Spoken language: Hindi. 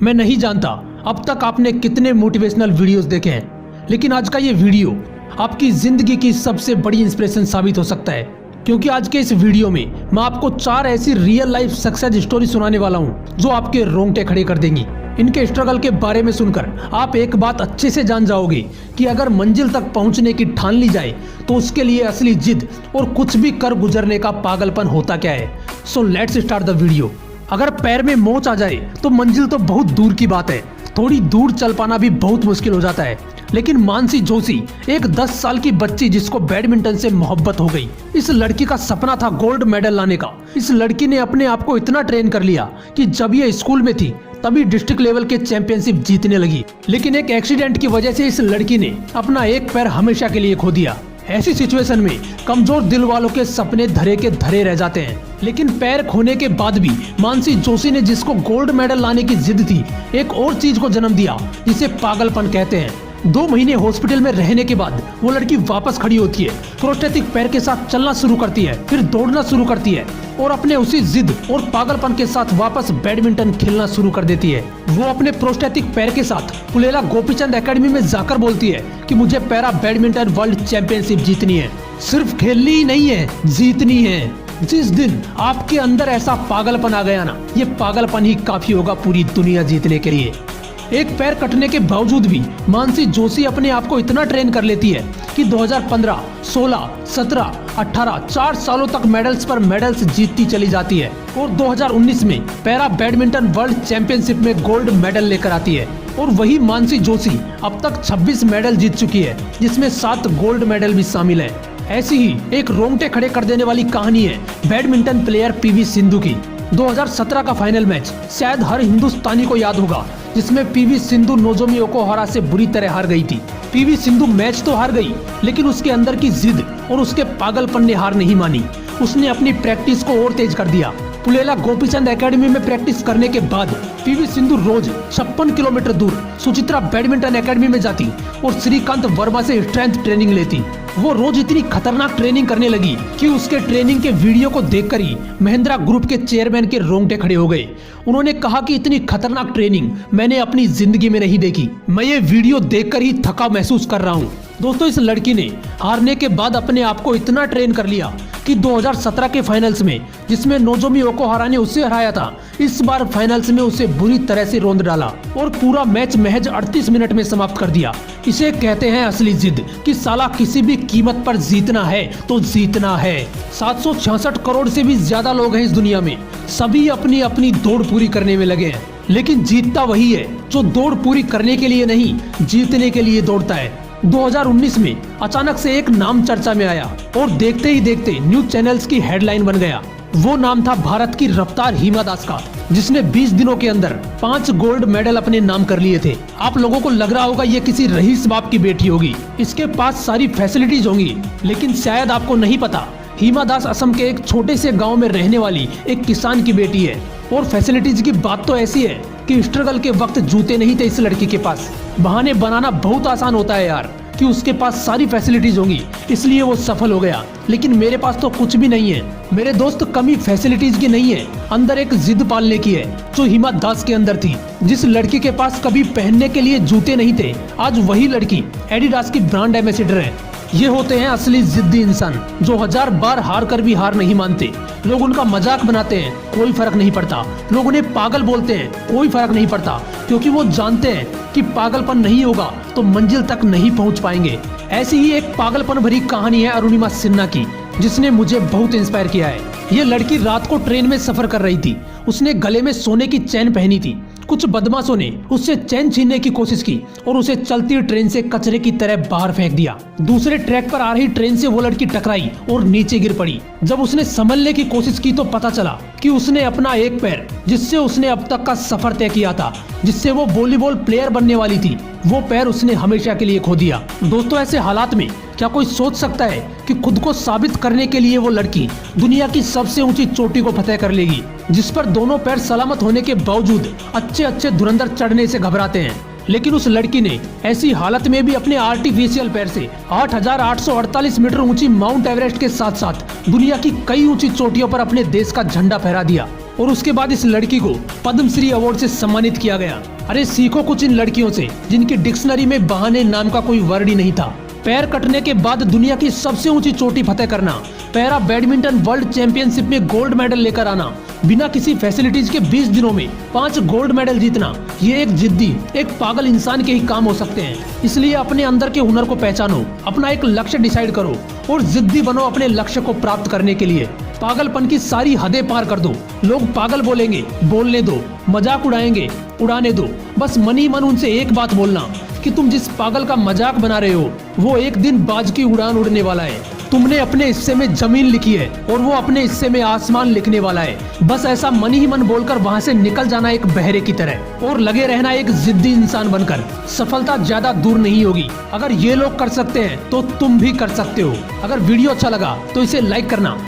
मैं नहीं जानता अब तक आपने कितने मोटिवेशनल वीडियोस देखे हैं, लेकिन आज का ये वीडियो आपकी जिंदगी की सबसे बड़ी इंस्पिरेशन साबित हो सकता है। क्योंकि आज के इस वीडियो में मैं आपको 4 ऐसी रियल लाइफ सक्सेस स्टोरी सुनाने वाला हूँ जो आपके रोंगटे खड़े कर देंगी। इनके स्ट्रगल के बारे में सुनकर आप एक बात अच्छे से जान जाओगे कि अगर मंजिल तक पहुंचने की ठान ली जाए तो उसके लिए असली जिद और कुछ भी कर गुजरने का पागलपन होता क्या है। So let's start the video. अगर पैर में मोच आ जाए तो मंजिल तो बहुत दूर की बात है, थोड़ी दूर चल पाना भी बहुत मुश्किल हो जाता है। लेकिन मानसी जोशी एक 10 साल की बच्ची जिसको बैडमिंटन से मोहब्बत हो गई। इस लड़की का सपना था गोल्ड मेडल लाने का। इस लड़की ने अपने आप को इतना ट्रेन कर लिया कि जब ये स्कूल में थी तभी डिस्ट्रिक्ट लेवल के चैंपियनशिप जीतने लगी। लेकिन एक एक्सीडेंट की वजह से इस लड़की ने अपना एक पैर हमेशा के लिए खो दिया। ऐसी सिचुएशन में कमजोर दिल वालों के सपने धरे के धरे रह जाते हैं। लेकिन पैर खोने के बाद भी मानसी जोशी ने जिसको गोल्ड मेडल लाने की जिद थी, एक और चीज को जन्म दिया जिसे पागलपन कहते हैं। 2 महीने हॉस्पिटल में रहने के बाद वो लड़की वापस खड़ी होती है, प्रोस्थेटिक पैर के साथ चलना शुरू करती है, फिर दौड़ना शुरू करती है और अपने उसी जिद और पागलपन के साथ वापस बैडमिंटन खेलना शुरू कर देती है। वो अपने प्रोस्थेटिक पैर के साथ पुलेला गोपीचंद एकेडमी में जाकर बोलती है कि मुझे पैरा बैडमिंटन वर्ल्ड चैंपियनशिप जीतनी है। सिर्फ खेलनी ही नहीं है, जीतनी है। जिस दिन आपके अंदर ऐसा पागलपन आ गया ना, ये पागलपन ही काफी होगा पूरी दुनिया जीतने के लिए। एक पैर कटने के बावजूद भी मानसी जोशी अपने आप को इतना ट्रेन कर लेती है कि 2015, 16, 17, 18 4 सालों तक मेडल्स पर मेडल्स जीतती चली जाती है और 2019 में पैरा बैडमिंटन वर्ल्ड चैंपियनशिप में गोल्ड मेडल लेकर आती है। और वही मानसी जोशी अब तक 26 मेडल जीत चुकी है, जिसमें 7 गोल्ड मेडल भी शामिल है। ऐसी ही एक रोंगटे खड़े कर देने वाली कहानी है बैडमिंटन प्लेयर पीवी सिंधु की। 2017 का फाइनल मैच शायद हर हिंदुस्तानी को याद होगा, जिसमें पीवी सिंधु नोजोमी ओकुहारा से बुरी तरह हार गई थी। पीवी सिंधु मैच तो हार गई, लेकिन उसके अंदर की जिद और उसके पागलपन ने हार नहीं मानी। उसने अपनी प्रैक्टिस को और तेज कर दिया। पुलेला गोपीचंद एकेडमी में प्रैक्टिस करने के बाद पीवी सिंधु रोज 56 किलोमीटर दूर सुचित्रा बैडमिंटन एकेडमी में जाती और श्रीकांत वर्मा से स्ट्रेंथ ट्रेनिंग लेती। वो रोज इतनी खतरनाक ट्रेनिंग करने लगी कि उसके ट्रेनिंग के वीडियो को देखकर ही महिंद्रा ग्रुप के चेयरमैन के रोंगटे खड़े हो गए। उन्होंने कहा कि इतनी खतरनाक ट्रेनिंग मैंने अपनी जिंदगी में नहीं देखी। मैं ये वीडियो देखकर ही थका महसूस कर रहा हूँ। दोस्तों, इस लड़की ने हारने के बाद अपने आप को इतना ट्रेन कर लिया कि 2017 के फाइनल्स में, जिसमें नोजोमी ओकुहारा ने उसे हराया था, इस बार फाइनल्स में उसे बुरी तरह से रौंद डाला और पूरा मैच महज 38 मिनट में समाप्त कर दिया। इसे कहते हैं असली जिद कि साला किसी भी कीमत पर जीतना है तो जीतना है। 766 करोड़ से भी ज्यादा लोग हैं इस दुनिया में, सभी अपनी अपनी दौड़ पूरी करने में लगे हैं। लेकिन जीतता वही है जो दौड़ पूरी करने के लिए नहीं, जीतने के लिए दौड़ता है। 2019 में अचानक से एक नाम चर्चा में आया और देखते ही देखते न्यूज चैनल्स की हेडलाइन बन गया। वो नाम था भारत की रफ्तार हिमा दास का, जिसने 20 दिनों के अंदर 5 गोल्ड मेडल अपने नाम कर लिए थे। आप लोगों को लग रहा होगा ये किसी रईस बाप की बेटी होगी, इसके पास सारी फैसिलिटीज होंगी, लेकिन शायद आपको नहीं पता, हिमा दास असम के एक छोटे से गाँव में रहने वाली एक किसान की बेटी है। और फैसिलिटीज की बात तो ऐसी है कि स्ट्रगल के वक्त जूते नहीं थे इस लड़की के पास। बहाने बनाना बहुत आसान होता है यार कि उसके पास सारी फैसिलिटीज होंगी इसलिए वो सफल हो गया, लेकिन मेरे पास तो कुछ भी नहीं है। मेरे दोस्त, कमी फैसिलिटीज की नहीं है, अंदर एक जिद पालने की है जो हिमा दास के अंदर थी। जिस लड़की के पास कभी पहनने के लिए जूते नहीं थे, आज वही लड़की एडिडास की ब्रांड एम्बेसडर है। ये होते हैं असली जिद्दी इंसान जो 1000 बार हार कर भी हार नहीं मानते। लोग उनका मजाक बनाते हैं, कोई फर्क नहीं पड़ता। लोग उन्हें पागल बोलते हैं, कोई फर्क नहीं पड़ता, क्योंकि वो जानते हैं कि पागलपन नहीं होगा तो मंजिल तक नहीं पहुंच पाएंगे। ऐसी ही एक पागलपन भरी कहानी है अरुणिमा सिन्हा की, जिसने मुझे बहुत इंस्पायर किया है। ये लड़की रात को ट्रेन में सफर कर रही थी। उसने गले में सोने की चैन पहनी थी। कुछ बदमाशों ने उससे चैन छीनने की कोशिश की और उसे चलती ट्रेन से कचरे की तरह बाहर फेंक दिया। दूसरे ट्रैक पर आ रही ट्रेन से वो लड़की टकराई और नीचे गिर पड़ी। जब उसने संभलने की कोशिश की तो पता चला कि उसने अपना एक पैर, जिससे उसने अब तक का सफर तय किया था, जिससे वो वॉलीबॉल प्लेयर बनने वाली थी, वो पैर उसने हमेशा के लिए खो दिया। दोस्तों, ऐसे हालात में क्या कोई सोच सकता है कि खुद को साबित करने के लिए वो लड़की दुनिया की सबसे ऊंची चोटी को फतेह कर लेगी, जिस पर दोनों पैर सलामत होने के बावजूद अच्छे धुरंधर चढ़ने से घबराते हैं। लेकिन उस लड़की ने ऐसी हालत में भी अपने आर्टिफिशियल पैर से 8,848 मीटर ऊंची माउंट एवरेस्ट के साथ साथ दुनिया की कई ऊंची चोटियों पर अपने देश का झंडा फहरा दिया। और उसके बाद इस लड़की को पद्मश्री अवार्ड से सम्मानित किया गया। अरे सीखो कुछ इन लड़कियों से जिनकी डिक्शनरी में बहाने नाम का कोई वर्ड ही नहीं था। पैर कटने के बाद दुनिया की सबसे ऊंची चोटी फतेह करना, पैरा बैडमिंटन वर्ल्ड चैंपियनशिप में गोल्ड मेडल लेकर आना, बिना किसी फैसिलिटीज के 20 दिनों में 5 गोल्ड मेडल जीतना, ये एक जिद्दी, एक पागल इंसान के ही काम हो सकते हैं। इसलिए अपने अंदर के हुनर को पहचानो, अपना एक लक्ष्य डिसाइड करो और जिद्दी बनो अपने लक्ष्य को प्राप्त करने के लिए। पागलपन की सारी हदें पार कर दो। लोग पागल बोलेंगे, बोलने दो, मजाक उड़ाएंगे, उड़ाने दो। बस मन ही मन उनसे एक बात बोलना कि तुम जिस पागल का मजाक बना रहे हो वो एक दिन बाज की उड़ान उड़ने वाला है। तुमने अपने हिस्से में जमीन लिखी है और वो अपने हिस्से में आसमान लिखने वाला है। बस ऐसा मन ही मन बोलकर वहाँ से निकल जाना एक बहरे की तरह और लगे रहना एक जिद्दी इंसान बनकर। सफलता ज्यादा दूर नहीं होगी। अगर ये लोग कर सकते हैं तो तुम भी कर सकते हो। अगर वीडियो अच्छा लगा तो इसे लाइक करना।